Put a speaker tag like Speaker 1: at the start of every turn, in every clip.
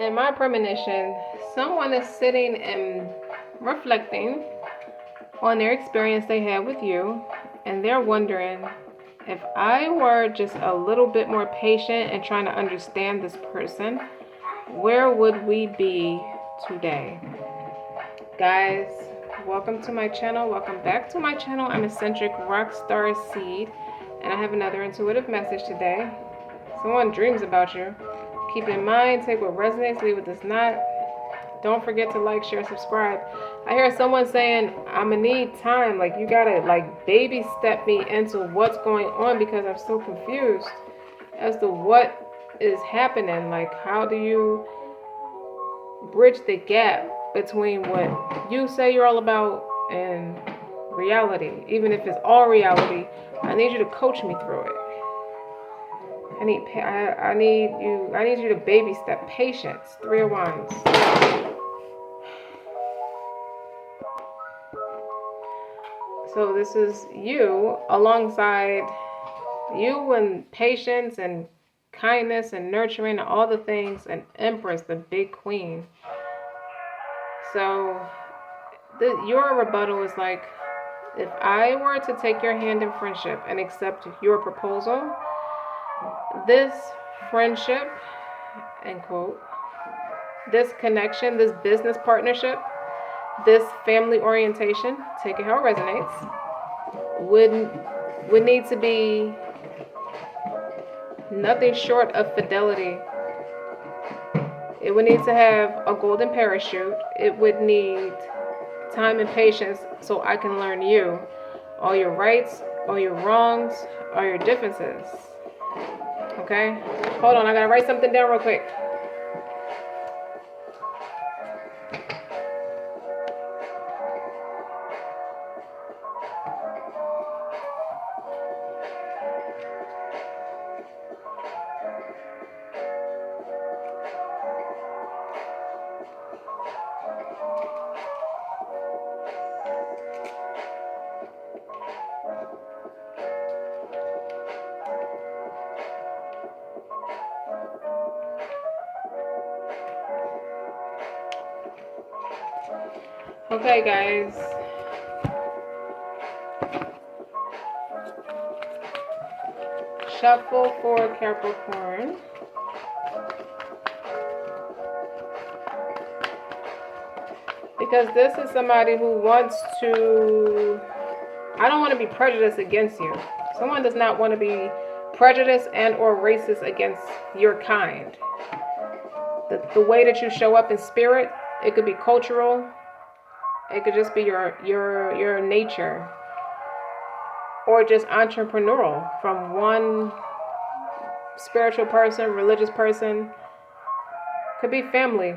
Speaker 1: In my premonition, someone is sitting and reflecting on their experience they had with you, and they're wondering, if I were just a little bit more patient and trying to understand this person, where would we be today? Guys, welcome to my channel. Welcome back to my channel. I'm eccentric RockStar'Seed, and I have another intuitive message today. Someone dreams about you. Keep in mind, take what resonates, leave what does not. Don't forget to like, share, subscribe. I hear someone saying, I'm gonna need time. Like, you gotta like baby step me into what's going on, because I'm so confused as to what is happening. Like, how do you bridge the gap between what you say you're all about and reality? Even if it's all reality, I need you to coach me through it. I need you to baby step. Patience. 3 of Wands. So this is you alongside you, and patience and kindness and nurturing and all the things, and Empress, the big queen. So your rebuttal is like, if I were to take your hand in friendship and accept your proposal, this friendship, end quote, this connection, this business partnership, this family orientation, take it how it resonates, would need to be nothing short of fidelity. It would need to have a golden parachute. It would need time and patience so I can learn you, all your rights, all your wrongs, all your differences. Okay? Hold on, I gotta write something down real quick. Okay, guys. Shuffle for Capricorn. Because this is somebody who wants to... I don't want to be prejudiced against you. Someone does not want to be prejudiced and or racist against your kind. The way that you show up in spirit, it could be cultural. It could just be your nature, or just entrepreneurial, from one spiritual person, religious person. Could be family.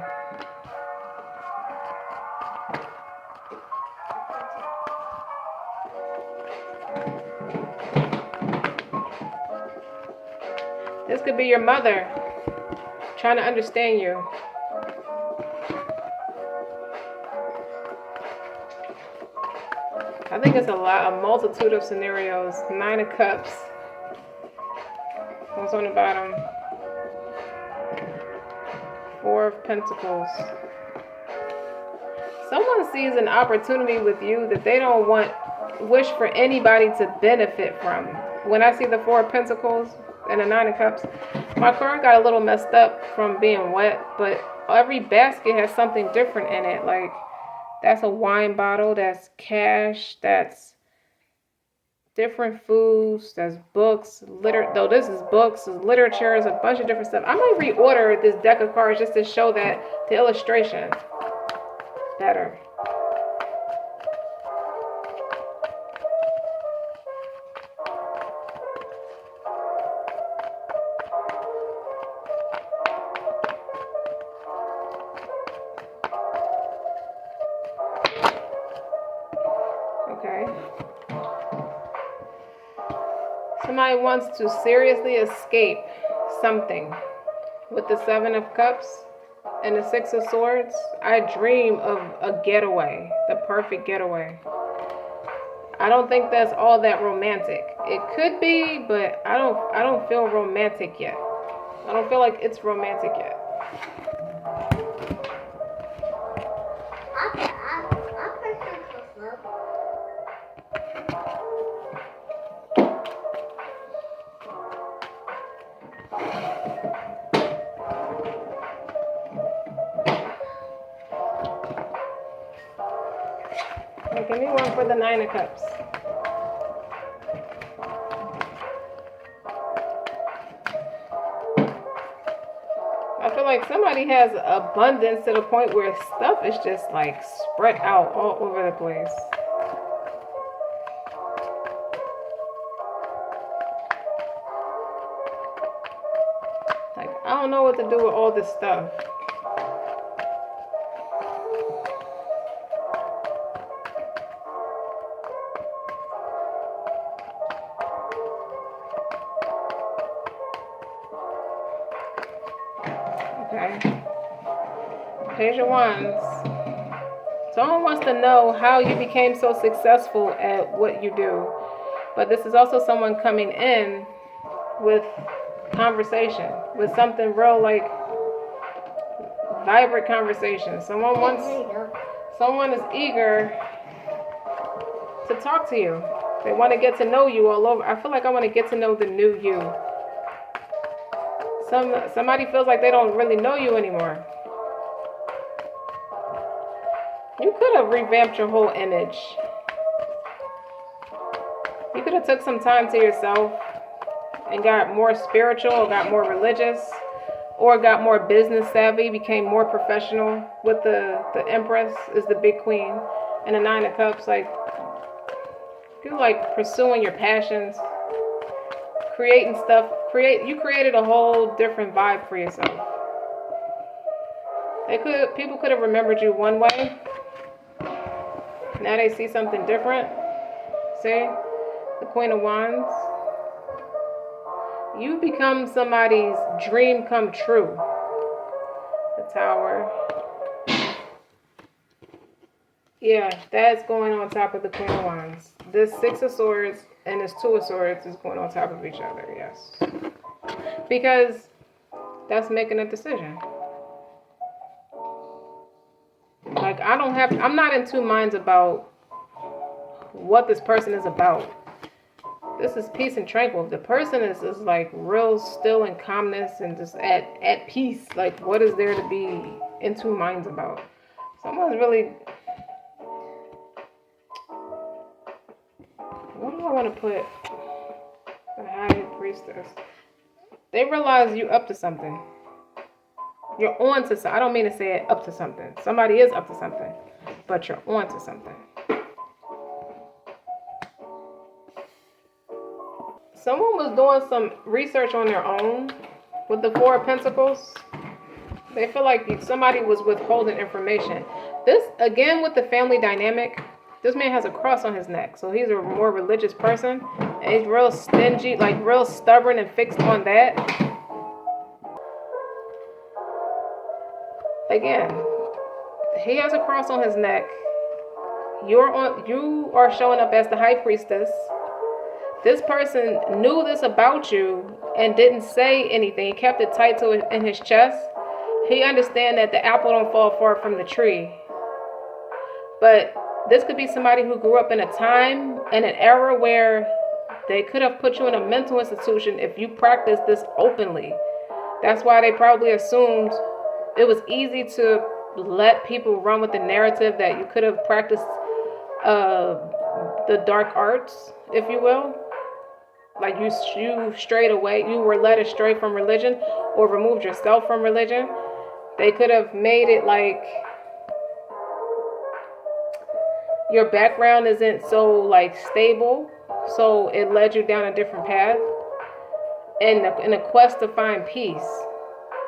Speaker 1: This could be your mother trying to understand you. I think it's a multitude of scenarios. 9 of Cups. What's on the bottom? 4 of Pentacles. Someone sees an opportunity with you that they don't wish for anybody to benefit from. When I see the 4 of Pentacles and the 9 of Cups, my card got a little messed up from being wet, but every basket has something different in it. Like, that's a wine bottle, that's cash, that's different foods, that's books, though this is books, literature, is a bunch of different stuff. I might reorder this deck of cards just to show that, the illustration better. Okay. Somebody wants to seriously escape something. With the 7 of Cups and the 6 of Swords, I dream of a getaway, the perfect getaway. I don't think that's all that romantic. It could be, but I don't feel romantic yet. I don't feel like it's romantic yet. Give me one for the Nine of Cups. I feel like somebody has abundance to the point where stuff is just like spread out all over the place. Like, I don't know what to do with all this stuff. Okay. Page of Wands. Someone wants to know how you became so successful at what you do. But this is also someone coming in with conversation, with something real, like vibrant conversation. Someone is eager to talk to you. They want to get to know you all over. I feel like I want to get to know the new you. Somebody feels like they don't really know you anymore. You could have revamped your whole image. You could have took some time to yourself and got more spiritual, or got more religious, or got more business savvy, became more professional. With the Empress is the big queen, and the Nine of Cups, like, you like pursuing your passions, creating stuff. You created a whole different vibe for yourself. People could have remembered you one way. Now they see something different. See? The Queen of Wands. You become somebody's dream come true. The Tower. Yeah, that's going on top of the Queen of Wands. This Six of Swords and this Two of Swords is going on top of each other, yes. Because that's making a decision. Like, I'm not in two minds about what this person is about. This is peace and tranquil. The person is like real still and calmness and just at peace. Like, what is there to be in two minds about? Someone's really... What do I want to put? The High Priestess. They realize you up to something. You're on to something. I don't mean to say it up to something. Somebody is up to something. But you're on to something. Someone was doing some research on their own with the Four of Pentacles. They feel like somebody was withholding information. This, again, with the family dynamic, this man has a cross on his neck. So he's a more religious person. And he's real stingy, like real stubborn and fixed on that. Again, he has a cross on his neck. You are showing up as the High Priestess. This person knew this about you and didn't say anything. He kept it tight in his chest. He understands that the apple don't fall far from the tree. But this could be somebody who grew up in a time and an era where they could have put you in a mental institution if you practiced this openly. That's why they probably assumed it was easy to let people run with the narrative that you could have practiced the dark arts, if you will. Like you strayed away, you were led astray from religion or removed yourself from religion. They could have made it like your background isn't so like stable, so it led you down a different path. In a quest to find peace,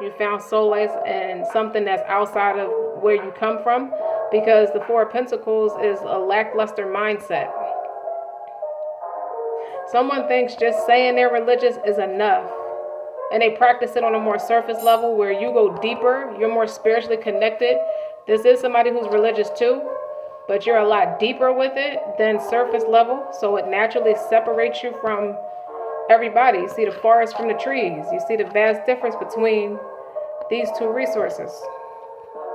Speaker 1: you found solace in something that's outside of where you come from, because the Four of Pentacles is a lackluster mindset. Someone thinks just saying they're religious is enough, and they practice it on a more surface level where you go deeper, you're more spiritually connected. This is somebody who's religious too, but you're a lot deeper with it than surface level, so it naturally separates you from everybody. You see the forest from the trees. You see the vast difference between these two resources.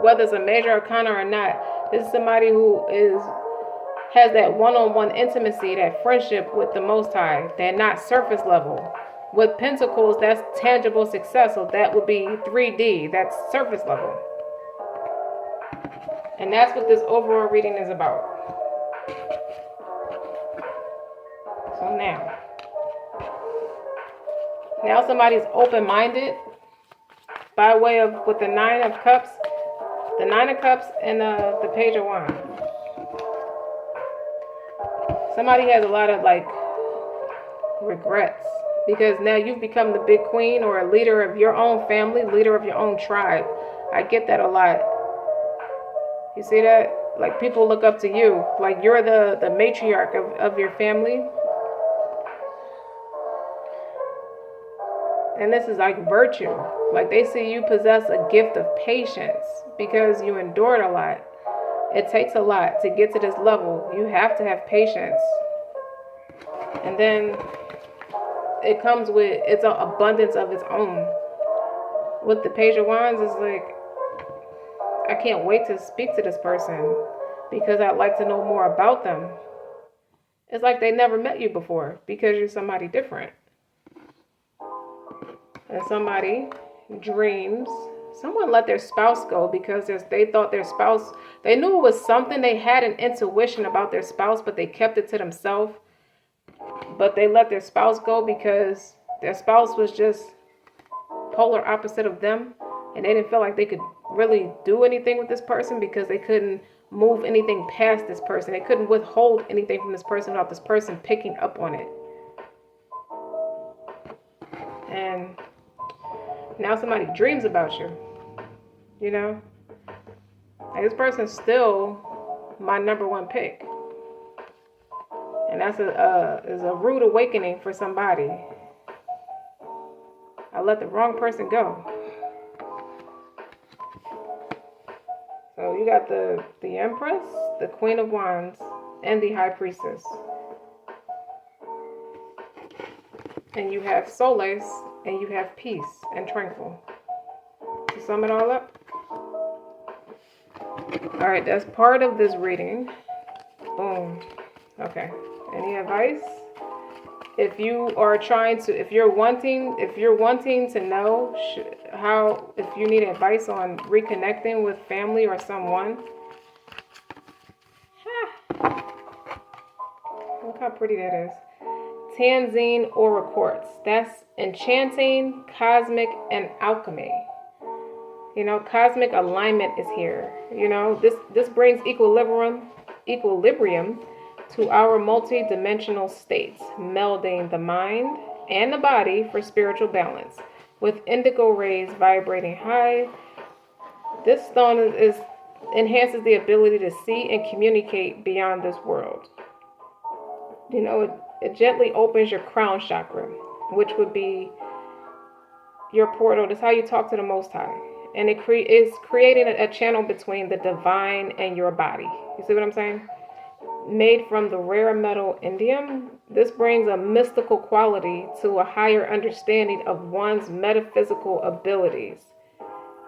Speaker 1: Whether it's a major arcana or not, this is somebody who has that one-on-one intimacy, that friendship with the Most High. They're not surface level. With Pentacles, that's tangible success, so that would be 3D. That's surface level. And that's what this overall reading is about. So now somebody's open-minded by way of with the Nine of Cups and the Page of Wands. Somebody has a lot of like regrets because now you've become the big queen or a leader of your own family, leader of your own tribe. I get that a lot. You see that? Like people look up to you, like you're the matriarch of your family. And this is like virtue. Like they see you possess a gift of patience because you endured a lot. It takes a lot to get to this level. You have to have patience. And then it comes with its abundance of its own. With the Page of Wands, it's like, I can't wait to speak to this person because I'd like to know more about them. It's like they never met you before because you're somebody different. And somebody dreams. Someone let their spouse go because they thought their spouse, they knew it was something. They had an intuition about their spouse, but they kept it to themselves. But they let their spouse go because their spouse was just polar opposite of them. And they didn't feel like they could really do anything with this person because they couldn't move anything past this person. They couldn't withhold anything from this person without this person picking up on it. And now somebody dreams about you, you know? Like this person's still my number one pick. And that's is a rude awakening for somebody. I let the wrong person go. So you got the Empress, the Queen of Wands, and the High Priestess. And you have Solace, and you have Peace and Tranquil. To sum it all up. All right, that's part of this reading. Boom. Okay. Any advice? If you are if you're wanting to know how, if you need advice on reconnecting with family or someone. Look how pretty that is. Tanzine Aura Quartz. That's enchanting, cosmic, and alchemy. You know, cosmic alignment is here. You know, this brings equilibrium to our multi-dimensional states, melding the mind and the body for spiritual balance. With indigo rays vibrating high, this stone enhances the ability to see and communicate beyond this world. You know, it gently opens your crown chakra, which would be your portal. That's how you talk to the Most High. And it is creating a channel between the divine and your body. You see what I'm saying? Made from the rare metal indium, this brings a mystical quality to a higher understanding of one's metaphysical abilities.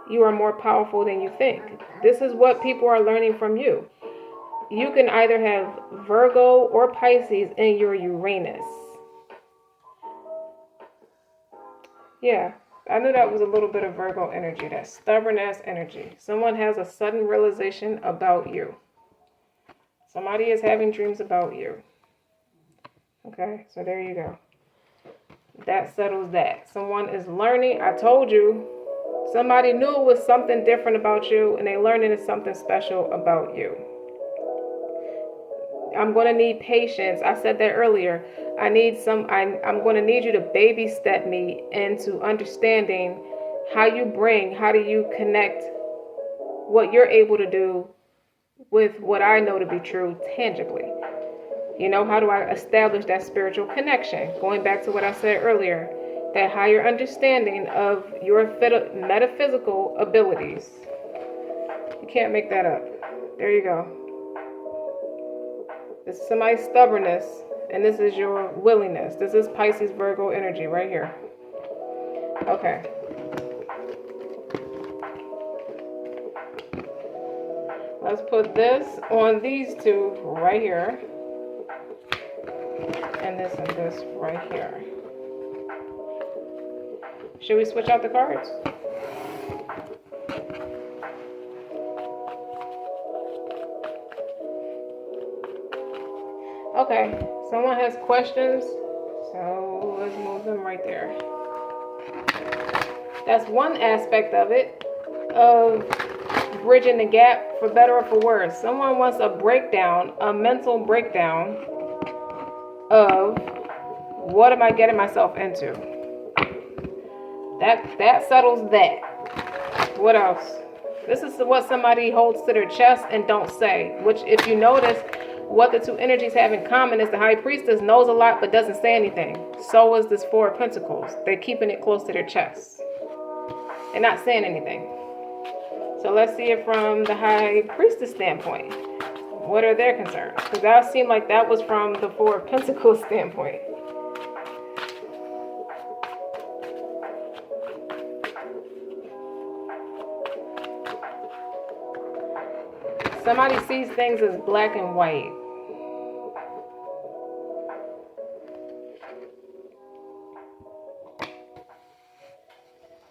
Speaker 1: You are more powerful than you think. This is what people are learning from you. You can either have Virgo or Pisces in your Uranus. Yeah, I knew that was a little bit of Virgo energy, that stubborn-ass energy. Someone has a sudden realization about you. Somebody is having dreams about you. Okay, so there you go. That settles that. Someone is learning. I told you, somebody knew it was something different about you, and they learning it's something special about you. I'm going to need patience. I said that earlier. I'm going to need you to baby step me into understanding how do you connect what you're able to do with what I know to be true tangibly. You know, how do I establish that spiritual connection? Going back to what I said earlier, that higher understanding of your metaphysical abilities. You can't make that up. There you go. This is somebody's stubbornness, and this is your willingness. This is Pisces Virgo energy right here. Okay. Let's put this on these two right here. And this right here. Should we switch out the cards? Okay, someone has questions, so let's move them right there. That's one aspect of it, of bridging the gap, for better or for worse. Someone wants a breakdown, a mental breakdown of what am I getting myself into. That settles that. What else? This is what somebody holds to their chest and don't say, which if you notice, what the two energies have in common is the High Priestess knows a lot but doesn't say anything. So is this Four of Pentacles. They're keeping it close to their chest. They're not saying anything. So let's see it from the High Priestess standpoint. What are their concerns? Because that seemed like that was from the Four of Pentacles standpoint. Somebody sees things as black and white.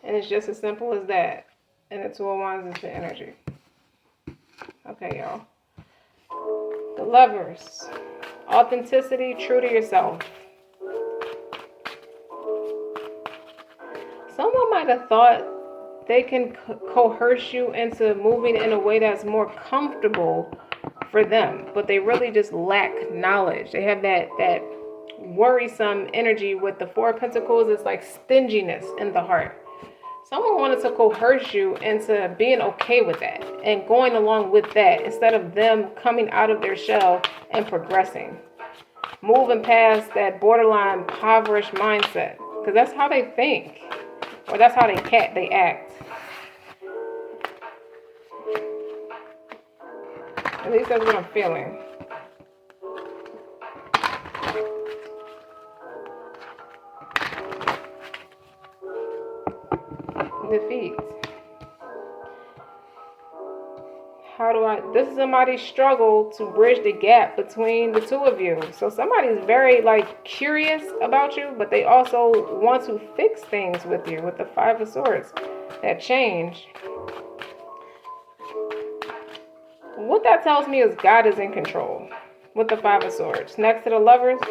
Speaker 1: And it's just as simple as that. And the Two of Wands is the energy. Okay, y'all. The Lovers. Authenticity, true to yourself. Someone might have thought they can coerce you into moving in a way that's more comfortable for them, but they really just lack knowledge. They have that worrisome energy with the Four of Pentacles. It's like stinginess in the heart. Someone wanted to coerce you into being okay with that and going along with that instead of them coming out of their shell and progressing. Moving past that borderline impoverished mindset. Because that's how they think. Or that's how they act. At least that's what I'm feeling. Defeat. This is somebody's struggle to bridge the gap between the two of you. So somebody's very curious about you, but they also want to fix things with you with the Five of Swords. That change. What that tells me is God is in control with the Five of Swords. Next to the Lovers,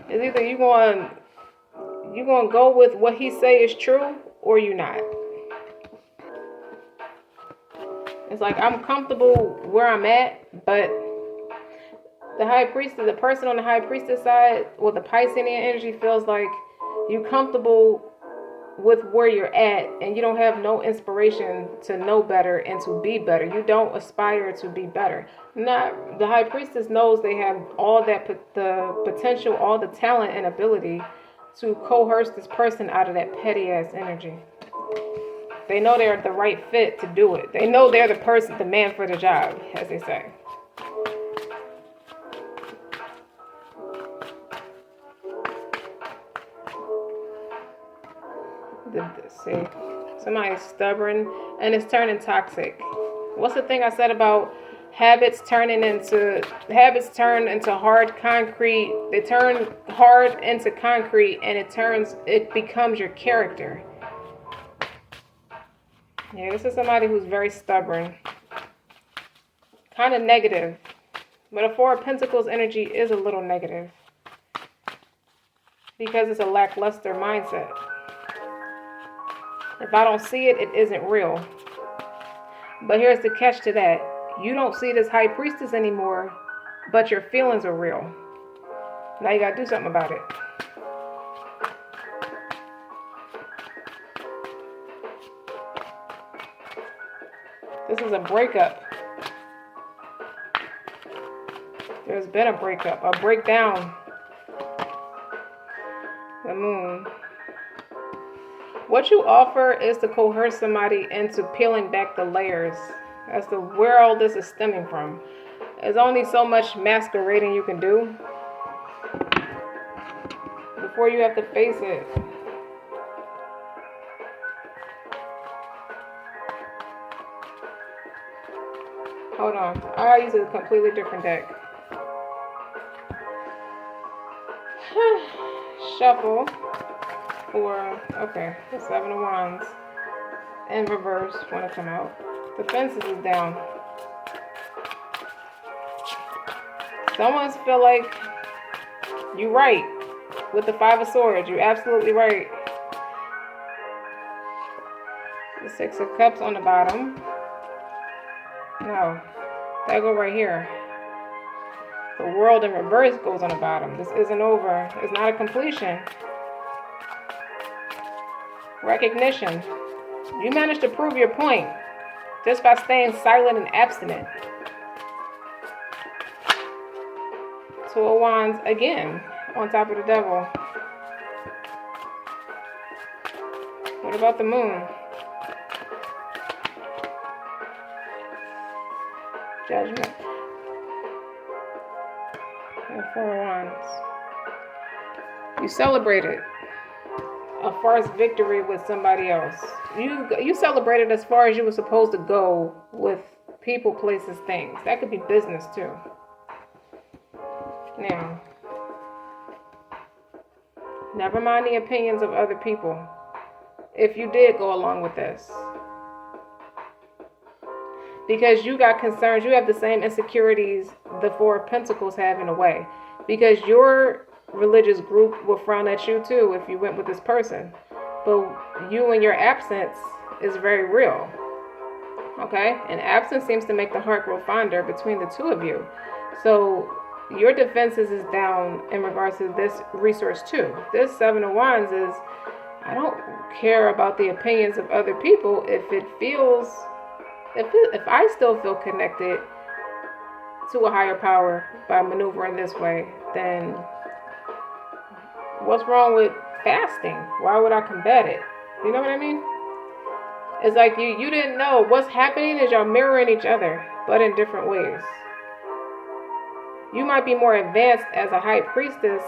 Speaker 1: is either you're going to go with what he say is true or you not. It's like I'm comfortable where I'm at, but the High Priestess, the person on the High Priestess side with the Piscean energy feels like you're comfortable with where you're at and you don't have no inspiration to know better and to be better. You don't aspire to be better. The High Priestess knows they have all the potential, all the talent and ability to coerce this person out of that petty ass energy. They know they're the right fit to do it. They know they're the man for the job, as they say. See, somebody's stubborn and it's turning toxic. What's the thing I said about habits turn into hard concrete? They turn hard into concrete and it becomes your character. Yeah, this is somebody who's very stubborn. Kind of negative. But a Four of Pentacles energy is a little negative. Because it's a lackluster mindset. If I don't see it, it isn't real. But here's the catch to that. You don't see this High Priestess anymore, but your feelings are real. Now you gotta do something about it. This is a breakup. There's been a breakup, a breakdown. The Moon. What you offer is to coerce somebody into peeling back the layers. That's where all this is stemming from. There's only so much masquerading you can do before you have to face it. Hold on. I use a completely different deck. Shuffle. Okay, the Seven of Wands. In reverse, want to come out. The Fences is down. Someone's feel like you're right with the Five of Swords. You're absolutely right. The Six of Cups on the bottom. No, that go right here. The World in reverse goes on the bottom. This isn't over. It's not a completion. Recognition. You managed to prove your point just by staying silent and abstinent. Two of Wands again on top of the Devil. What about the Moon? Judgment. And Four of Wands. You celebrated a first victory with somebody else. You celebrated as far as you were supposed to go with people, places, things. That could be business too. Now, never mind the opinions of other people. If you did go along with this, because you got concerns, you have the same insecurities the Four of Pentacles have in a way, because your religious group will frown at you too if you went with this person, but you and your absence is very real. Okay, and absence seems to make the heart grow fonder between the two of you, so your defenses is down in regards to this resource too. This Seven of Wands is, I don't care about the opinions of other people. If I still feel connected to a higher power by maneuvering this way, then what's wrong with fasting? Why would I combat it? You know what I mean? It's like you didn't know. What's happening is y'all mirroring each other, but in different ways. You might be more advanced as a high priestess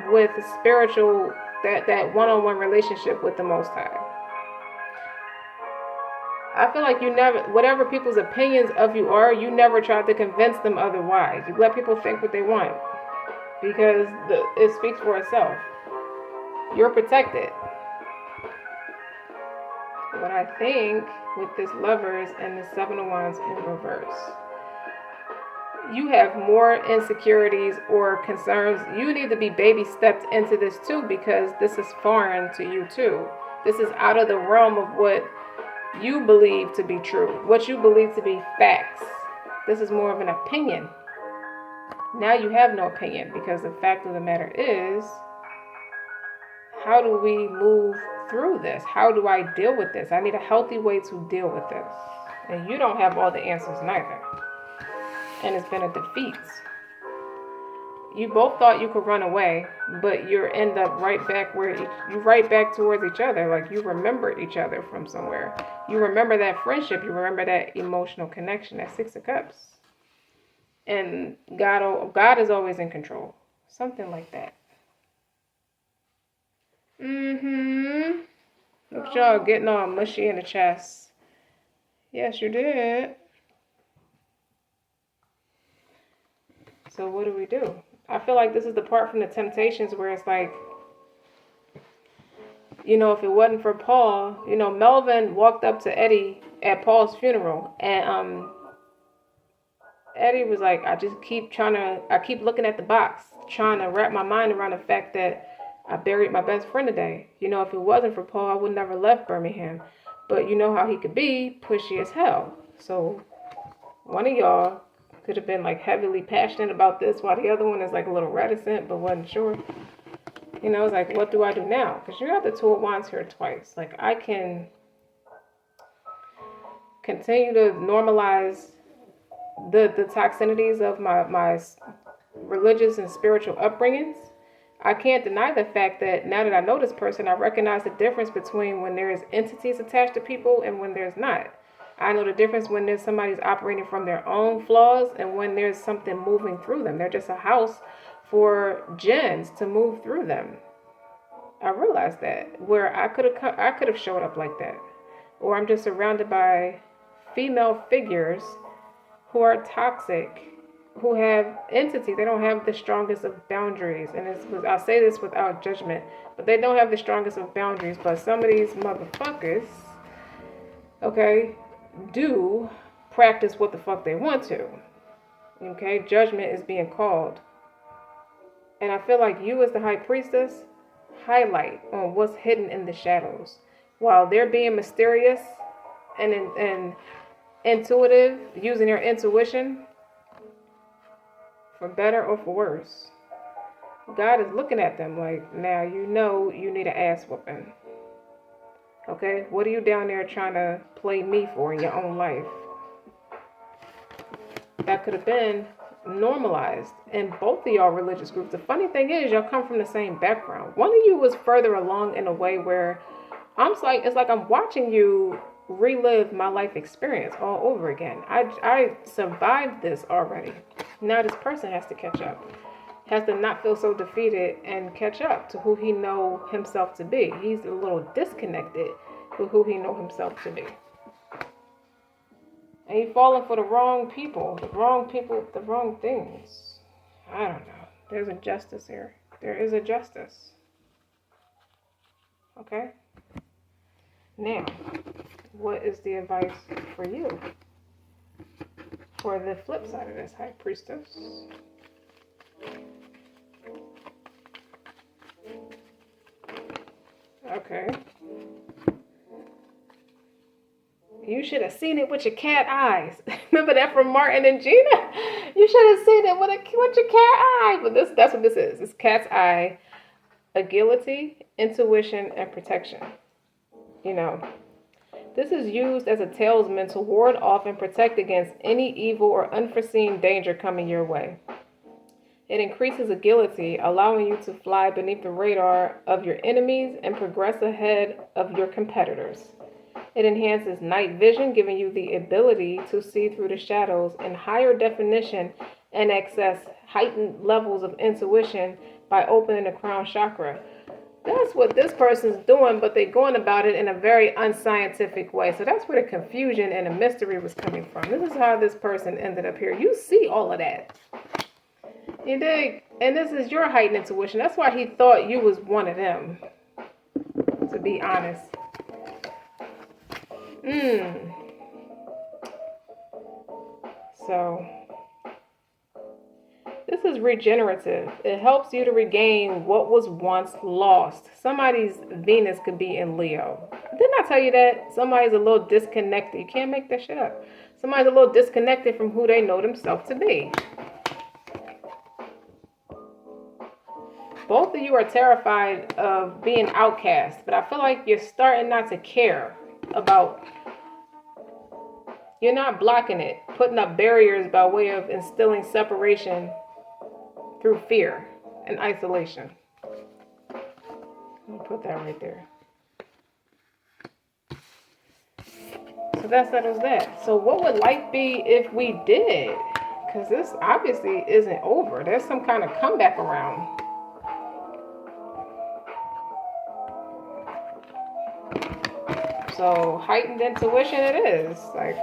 Speaker 1: with spiritual, that one-on-one relationship with the Most High. I feel like you never, whatever people's opinions of you are, you never tried to convince them otherwise. You let people think what they want, because it speaks for itself. You're protected. But I think with this Lovers and the Seven of Wands in reverse, you have more insecurities or concerns. You need to be baby stepped into this too, because this is foreign to you too. This is out of the realm of what you believe to be true, what you believe to be facts. This is more of an opinion. Now you have no opinion, because the fact of the matter is, how do we move through this? How do I deal with this? I need a healthy way to deal with this. And you don't have all the answers neither. And it's been a defeat. You both thought you could run away, but you end up right back towards each other. Like you remember each other from somewhere. You remember that friendship. You remember that emotional connection. That Six of Cups. And God is always in control. Something like that. Look at y'all getting all mushy in the chest. Yes, you did. So what do? I feel like this is the part from the Temptations where it's like, if it wasn't for Paul, Melvin walked up to Eddie at Paul's funeral, and Eddie was like, I keep looking at the box, trying to wrap my mind around the fact that I buried my best friend today. If it wasn't for Paul, I would never left Birmingham. But you know how he could be pushy as hell. So one of y'all could have been like heavily passionate about this, while the other one is like a little reticent but wasn't sure. It's like, what do I do now? Because you got the Two of Wands here twice. Like, I can continue to normalize the toxicities of my religious and spiritual upbringings. I can't deny the fact that now that I know this person, I recognize the difference between when there's entities attached to people and when there's not. I know the difference when there's somebody's operating from their own flaws and when there's something moving through them. They're just a house for jinns to move through them. I realized that, where I could have showed up like that, or I'm just surrounded by female figures who are toxic, who have entities. They don't have the strongest of boundaries, and I say this without judgment, but they don't have the strongest of boundaries. But some of these motherfuckers, okay, do practice what the fuck they want to. Okay, judgment is being called. And I feel like you as the high priestess highlight on what's hidden in the shadows. While they're being mysterious and intuitive, using their intuition for better or for worse. God is looking at them like, now you know you need an ass whooping. Okay, what are you down there trying to play me for in your own life? That could have been normalized in both of y'all religious groups. The funny thing is, y'all come from the same background. One of you was further along in a way where it's like I'm watching you relive my life experience all over again. I survived this already. Now this person has to catch up. Has to not feel so defeated and catch up to who he know himself to be. He's a little disconnected with who he know himself to be. And he's falling for the wrong people, the wrong things. I don't know. There's a justice here. There is a justice. Okay? Now, what is the advice for you? For the flip side of this, high priestess. Okay. You should have seen it with your cat eyes. Remember that from Martin and Gina? You should have seen it with your cat eye. But that's what this is. It's cat's eye, agility, intuition, and protection. You know, this is used as a talisman to ward off and protect against any evil or unforeseen danger coming your way. It increases agility, allowing you to fly beneath the radar of your enemies and progress ahead of your competitors. It enhances night vision, giving you the ability to see through the shadows in higher definition and access heightened levels of intuition by opening the crown chakra. That's what this person's doing, but they're going about it in a very unscientific way. So that's where the confusion and the mystery was coming from. This is how this person ended up here. You see all of that. You dig? And this is your heightened intuition. That's why he thought you was one of them, to be honest. So, this is regenerative. It helps you to regain what was once lost. Somebody's Venus could be in Leo. Didn't I tell you that? Somebody's a little disconnected. You can't make that shit up. Somebody's a little disconnected from who they know themselves to be. Both of you are terrified of being outcast, but I feel like you're starting not to care about. You're not blocking it, putting up barriers by way of instilling separation through fear and isolation. I'll put that right there. So that settles that. So what would life be if we did? Because this obviously isn't over. There's some kind of comeback around. So heightened intuition it is. Like,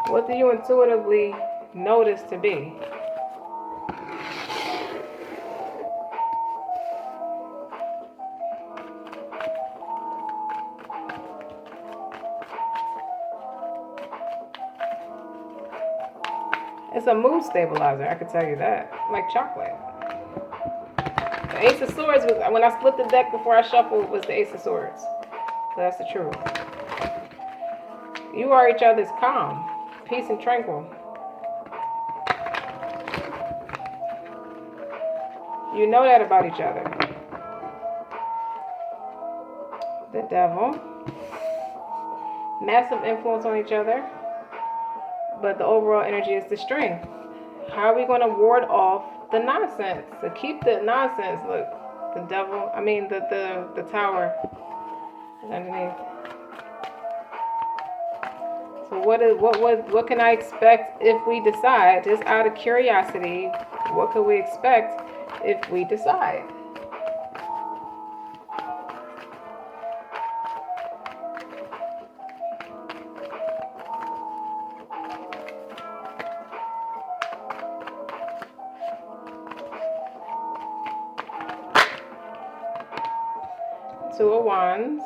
Speaker 1: what do you intuitively notice to be? It's a mood stabilizer, I can tell you that. Like chocolate. The Ace of Swords was, when I split the deck before I shuffled, was the Ace of Swords. So that's the truth. You are each other's calm, peace and tranquil. You know that about each other. The Devil. Massive influence on each other. But the overall energy is the strength. How are we going to ward off the nonsense? To keep the nonsense. Look, the Devil. I mean, the Tower is underneath. So what can I expect if we decide? Just out of curiosity, what could we expect if we decide? Two of Wands.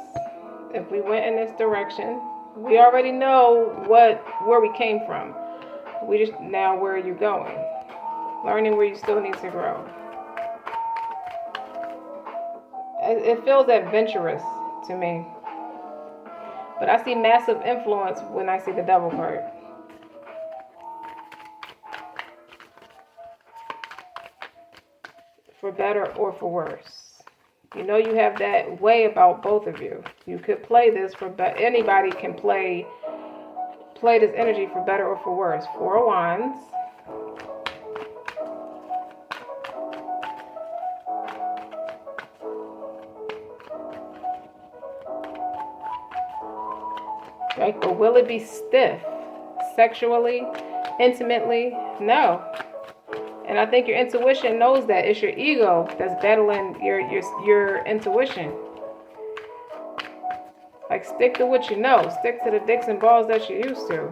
Speaker 1: If we went in this direction, we already know where we came from. We just now, where are you going? Learning where you still need to grow. It feels adventurous to me. But I see massive influence when I see the Devil card. For better or for worse. You know you have that way about both of you. You could play this for anybody can play this energy for better or for worse. Four of Wands. Right, but will it be stiff? Sexually? Intimately? No. And I think your intuition knows that. It's your ego that's battling your intuition. Like, stick to what you know. Stick to the dicks and balls that you're used to.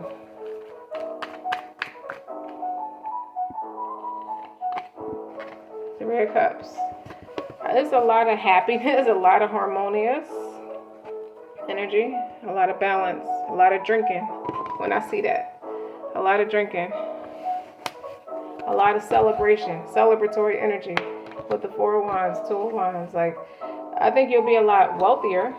Speaker 1: Three of Cups. There's a lot of happiness, a lot of harmonious energy, a lot of balance, a lot of drinking. When I see that, a lot of drinking, a lot of celebration, celebratory energy with the Four of Wands, Two of Wands. Like, I think you'll be a lot wealthier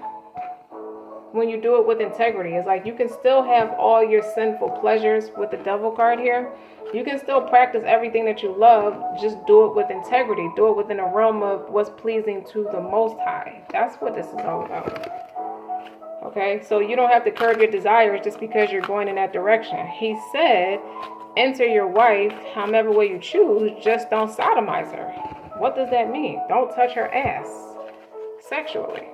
Speaker 1: when you do it with integrity. It's like you can still have all your sinful pleasures with the Devil card here. You can still practice everything that you love. Just do it with integrity. Do it within a realm of what's pleasing to the Most High. That's what this is all about. Okay, so you don't have to curb your desires just because you're going in that direction. He said, enter your wife however way you choose, just don't sodomize her. What does that mean? Don't touch her ass sexually.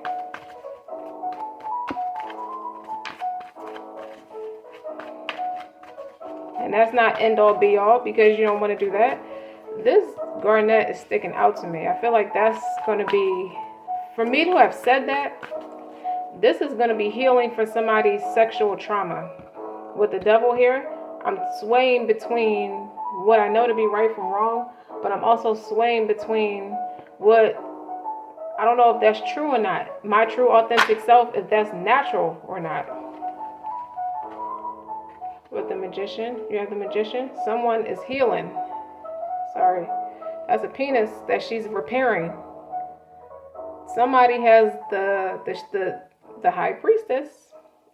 Speaker 1: And that's not end all be all because you don't want to do that. This garnet is sticking out to me. I feel like that's going to be, for me to have said that, this is going to be healing for somebody's sexual trauma. With the Devil here, I'm swaying between what I know to be right from wrong, but I'm also swaying between what, I don't know if that's true or not. My true authentic self, if that's natural or not. With the Magician, you have the Magician. Someone is healing. Sorry. That's a penis that she's repairing. Somebody has the High Priestess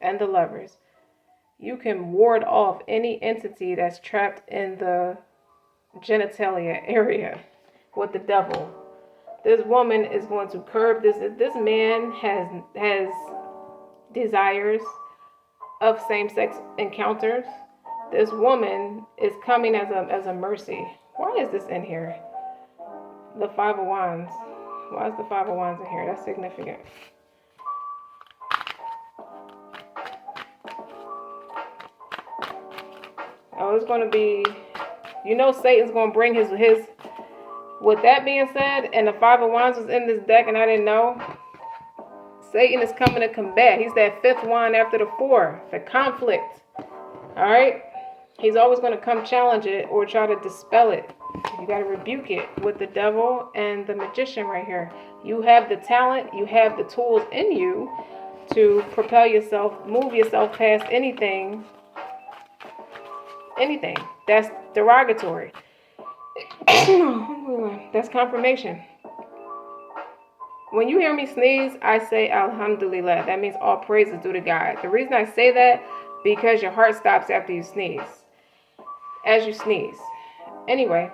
Speaker 1: and the Lovers. You can ward off any entity that's trapped in the genitalia area with the Devil. This woman is going to curb this. This man has desires of same-sex encounters. This woman is coming as a mercy. Why is this in here? The Five of Wands. Why is the Five of Wands in here? That's significant. Oh, it's going to be, you know, Satan's going to bring his, with that being said, and the Five of Wands was in this deck and I didn't know, Satan is coming to combat. He's that fifth wand after the four, the conflict. All right? He's always going to come challenge it or try to dispel it. You got to rebuke it with the Devil and the Magician right here. You have the talent, you have the tools in you to propel yourself, move yourself past anything that's derogatory. That's confirmation. When you hear me sneeze, I say Alhamdulillah. That means all praise is due to God. The reason I say that, because your heart stops after you sneeze. As you sneeze. Anyway,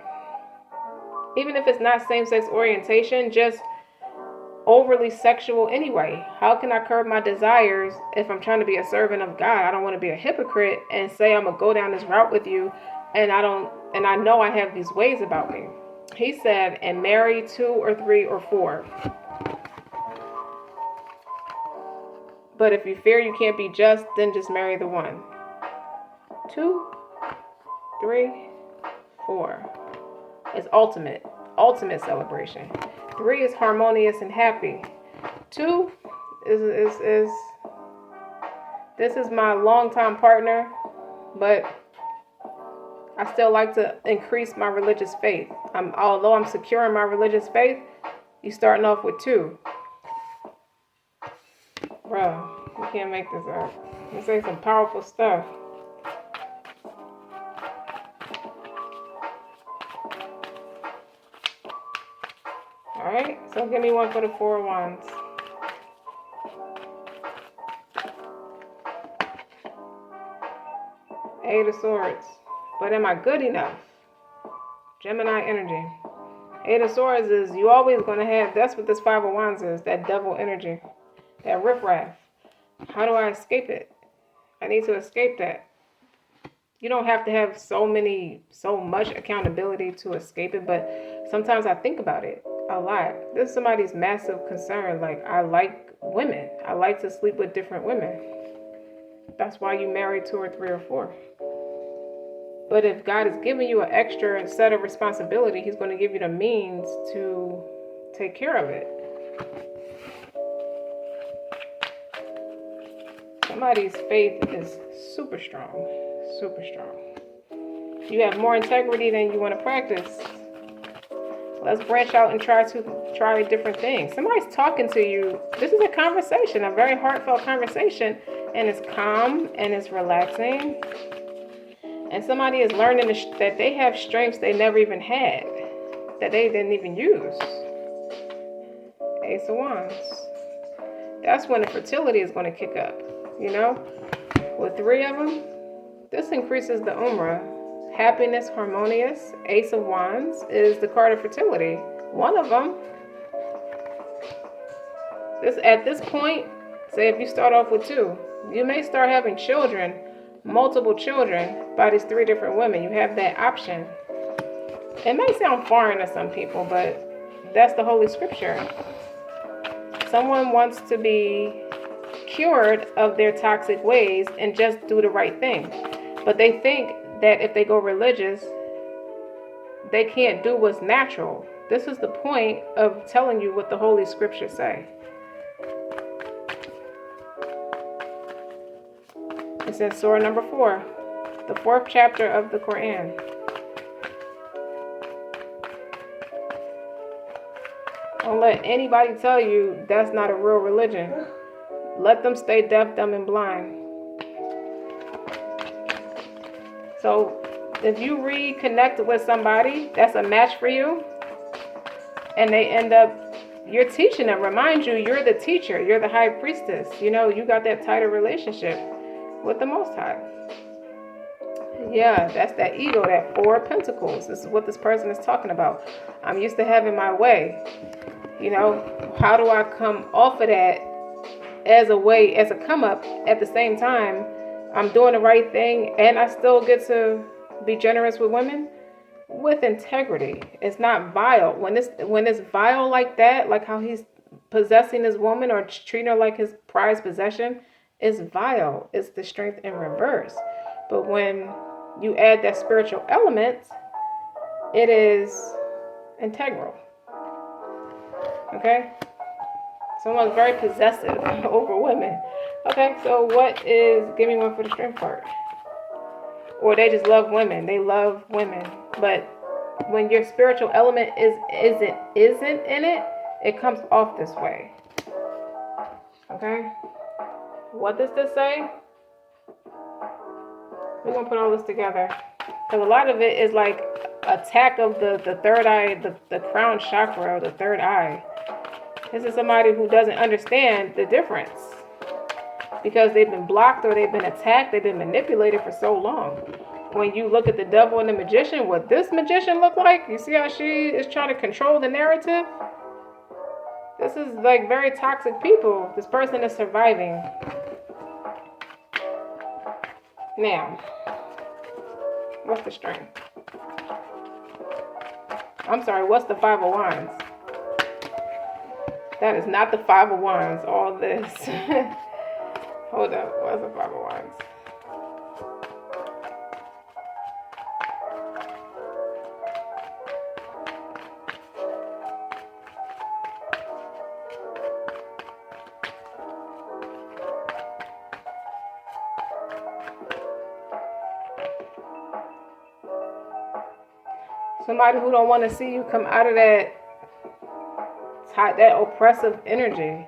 Speaker 1: even if it's not same-sex orientation, just overly sexual anyway. How can I curb my desires if I'm trying to be a servant of God? I don't want to be a hypocrite and say I'm going to go down this route with you and I know I have these ways about me. He said, and marry 2 or 3 or 4. But if you fear you can't be just, then just marry the one. 2, 3, 4. It's ultimate celebration. 3 is harmonious and happy. 2 is this is my longtime partner, but I still like to increase my religious faith. Although I'm secure in my religious faith, you starting off with 2. Bro, you can't make this up. You say some powerful stuff. So give me one for the Four of Wands. Eight of Swords. But am I good enough? Gemini energy. Eight of Swords is you always going to have, that's what this Five of Wands is, that devil energy, that riffraff. How do I escape it? I need to escape that. You don't have to have so much accountability to escape it, but sometimes I think about it a lot. This is somebody's massive concern. Like, I like women. I like to sleep with different women. That's why you marry 2 or 3 or 4. But if God is giving you an extra set of responsibility, he's going to give you the means to take care of it. Somebody's faith is super strong. Super strong. You have more integrity than you want to practice. Let's branch out and try different things. Somebody's talking to you. This is a conversation, a very heartfelt conversation, and it's calm and it's relaxing. And somebody is learning that they have strengths they never even had, that they didn't even use. Ace of Wands. That's when the fertility is going to kick up, you know? With 3 of them, this increases the Umrah. Happiness, harmonious. Ace of Wands is the card of fertility. One of them. At this point, say if you start off with 2, you may start having children, multiple children, by these 3 different women. You have that option. It may sound foreign to some people, but that's the Holy Scripture. Someone wants to be cured of their toxic ways and just do the right thing. But they think that if they go religious, they can't do what's natural. This is the point of telling you what the Holy Scriptures say. It's in Surah number 4, the 4th chapter of the Quran. Don't let anybody tell you that's not a real religion. Let them stay deaf, dumb, and blind. So if you reconnect with somebody that's a match for you, and they end up, you're teaching them. Remind you, you're the teacher. You're the high priestess. You know, you got that tighter relationship with the Most High. Yeah, that's that ego, that 4 of Pentacles. This is what this person is talking about. I'm used to having my way. You know, how do I come off of that as a come up? At the same time, I'm doing the right thing and I still get to be generous with women with integrity. It's not vile. When it's vile like that, like how he's possessing this woman or treating her like his prized possession, it's vile. It's the strength in reverse. But when you add that spiritual element, it is integral. Okay? Someone's very possessive over women. Okay, so give me one for the strength part. Or they just love women. They love women. But when your spiritual element isn't in it, it comes off this way. Okay? What does this say? We're going to put all this together. Because a lot of it is like attack of the third eye, the crown chakra, or the third eye. This is somebody who doesn't understand the difference. Because they've been blocked or they've been attacked, they've been manipulated for so long. When you look at the devil and the magician, what this magician look like? You see how she is trying to control the narrative? This is like very toxic people. This person is surviving. Now, what's the strength? I'm sorry, what's the 5 of Wands? That is not the 5 of Wands, all this. Hold up, what's the 5 of Wands? Somebody who don't want to see you come out of that oppressive energy.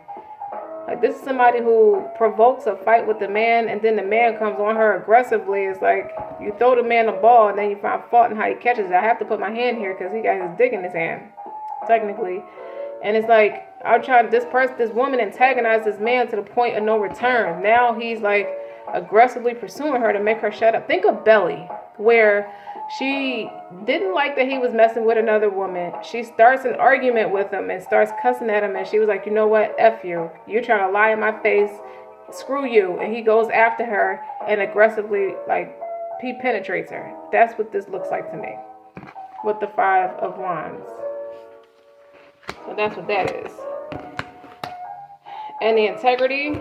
Speaker 1: Like, this is somebody who provokes a fight with the man, and then the man comes on her aggressively. It's like you throw the man a ball, and then you find fault in how he catches it. I have to put my hand here because he got his dick in his hand. Technically, And it's like, this woman antagonized this man to the point of no return. Now he's like aggressively pursuing her to make her shut up. Think of Belly, where she didn't like that he was messing with another woman. She starts an argument with him and starts cussing at him. And she was like, you know what? F you. You're trying to lie in my face. Screw you. And he goes after her and aggressively, like, he penetrates her. That's what this looks like to me with the 5 of Wands. So that's what that is. And the integrity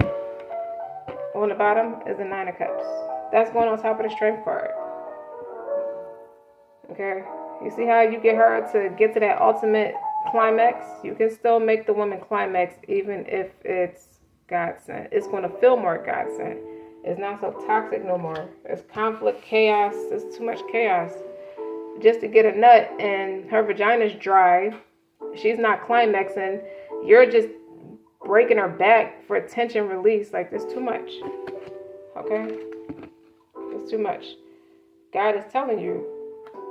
Speaker 1: on the bottom is the 9 of Cups. That's going on top of the Strength card. Okay? You see how you get her to get to that ultimate climax? You can still make the woman climax even if it's God sent. It's going to feel more God sent. It's not so toxic no more. There's conflict, chaos. There's too much chaos. Just to get a nut and her vagina's dry. She's not climaxing. You're just breaking her back for tension release. Like, there's too much. Okay? It's too much. God is telling you.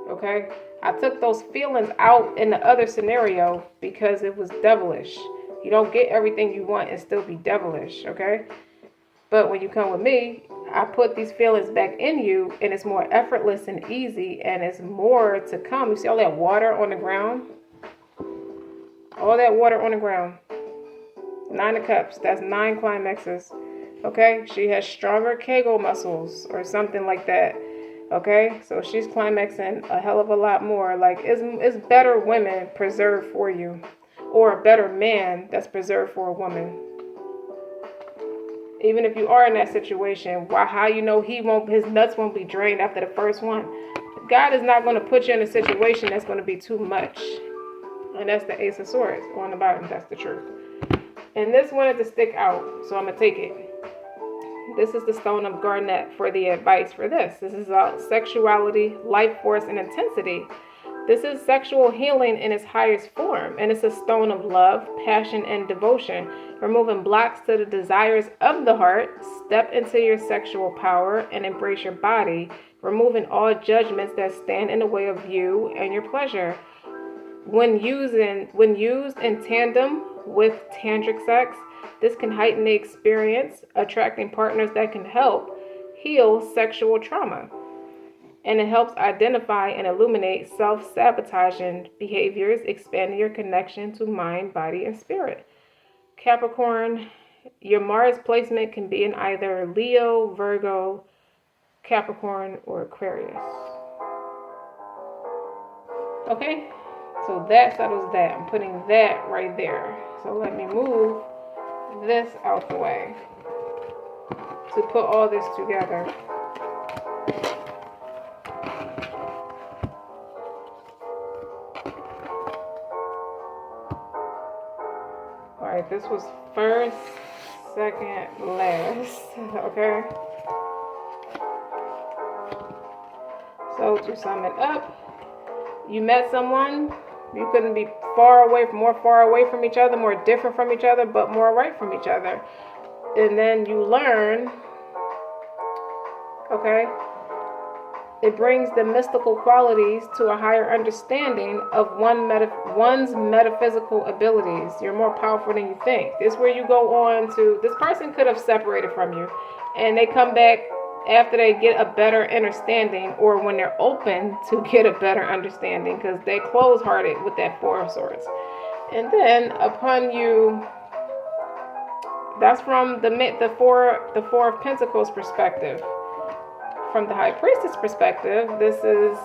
Speaker 1: Okay? I took those feelings out in the other scenario because it was devilish. You don't get everything you want and still be devilish. Okay? But when you come with me, I put these feelings back in you, and it's more effortless and easy, and it's more to come. You see all that water on the ground? All that water on the ground. 9 of Cups. That's 9 climaxes. Okay? She has stronger Kegel muscles or something like that. Okay? So she's climaxing a hell of a lot more. Like, it's better women preserved for you. Or a better man that's preserved for a woman. Even if you are in that situation, how you know his nuts won't be drained after the first one? God is not going to put you in a situation that's going to be too much. And that's the Ace of Swords on the bottom. That's the truth. And this wanted to stick out, so I'm going to take it. This is the Stone of Garnet for the advice for this. This is about sexuality, life force, and intensity. This is sexual healing in its highest form, and it's a stone of love, passion, and devotion, removing blocks to the desires of the heart. Step into your sexual power and embrace your body, removing all judgments that stand in the way of you and your pleasure. When used in tandem with tantric sex, this can heighten the experience, attracting partners that can help heal sexual trauma. And it helps identify and illuminate self-sabotaging behaviors, expanding your connection to mind, body, and spirit. Capricorn, your Mars placement can be in either Leo, Virgo, Capricorn, or Aquarius. Okay, so that settles that. I'm putting that right there. So let me move this out the way to put all this together. Alright, this was first, second, last. Okay. So to sum it up, you met someone, you couldn't be more far away from each other, more different from each other, but more right from each other. And then you learn, okay, it brings the mystical qualities to a higher understanding of one's metaphysical abilities. You're more powerful than you think. This is where you go on to, this person could have separated from you, and they come back after they get a better understanding, or when they're open to get a better understanding, because they close-hearted with that 4 of Swords. And then upon you, that's from the four of Pentacles perspective. From the High Priestess perspective, this is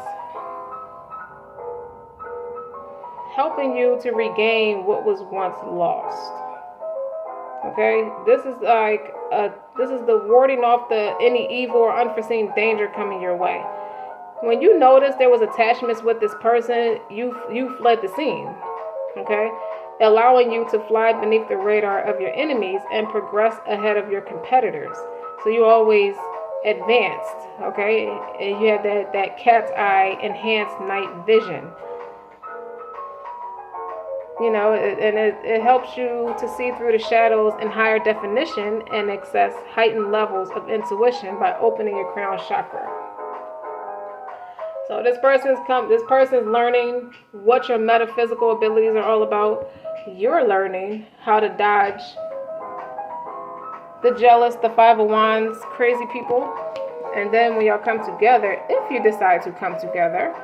Speaker 1: helping you to regain what was once lost. Okay, this is like this is the warding off any evil or unforeseen danger coming your way. When you notice there was attachments with this person, you fled the scene. Okay, allowing you to fly beneath the radar of your enemies and progress ahead of your competitors. So you always advanced. Okay, and you have that cat's eye enhanced night vision. You know, and it helps you to see through the shadows in higher definition and access heightened levels of intuition by opening your crown chakra. So this person's learning what your metaphysical abilities are all about, you're learning how to dodge the jealous, the Five of Wands, crazy people. And then when y'all come together, if you decide to come together,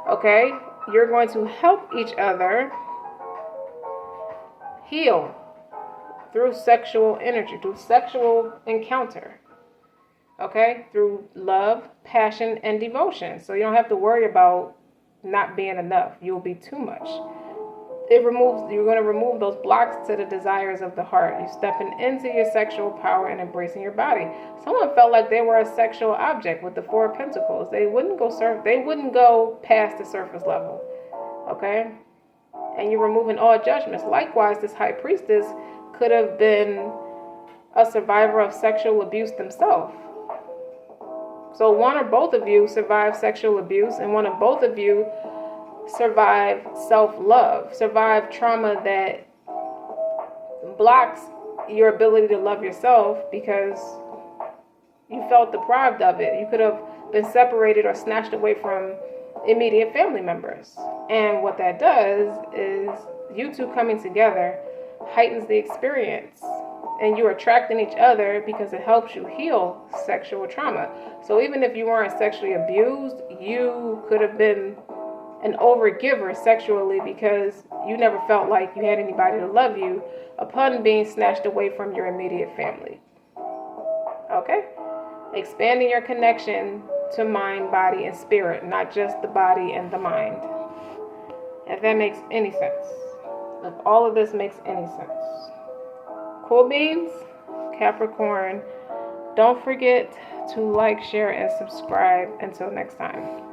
Speaker 1: okay, you're going to help each other heal through sexual energy, through sexual encounter, okay, through love, passion, and devotion. So you don't have to worry about not being enough. You'll be too much. You're going to remove those blocks to the desires of the heart. You're stepping into your sexual power and embracing your body. Someone felt like they were a sexual object with the Four of Pentacles. They wouldn't go past the surface level. Okay? And you're removing all judgments. Likewise, this High Priestess could have been a survivor of sexual abuse themselves. So one or both of you survived sexual abuse, and one or both of you survive self-love, survive trauma that blocks your ability to love yourself because you felt deprived of it. You could have been separated or snatched away from immediate family members. And what that does is you two coming together heightens the experience, and you're attracting each other because it helps you heal sexual trauma. So even if you weren't sexually abused, you could have been an overgiver sexually because you never felt like you had anybody to love you upon being snatched away from your immediate family. Okay? Expanding your connection to mind, body, and spirit, not just the body and the mind. If that makes any sense. If all of this makes any sense. Cool beans, Capricorn. Don't forget to like, share, and subscribe. Until next time.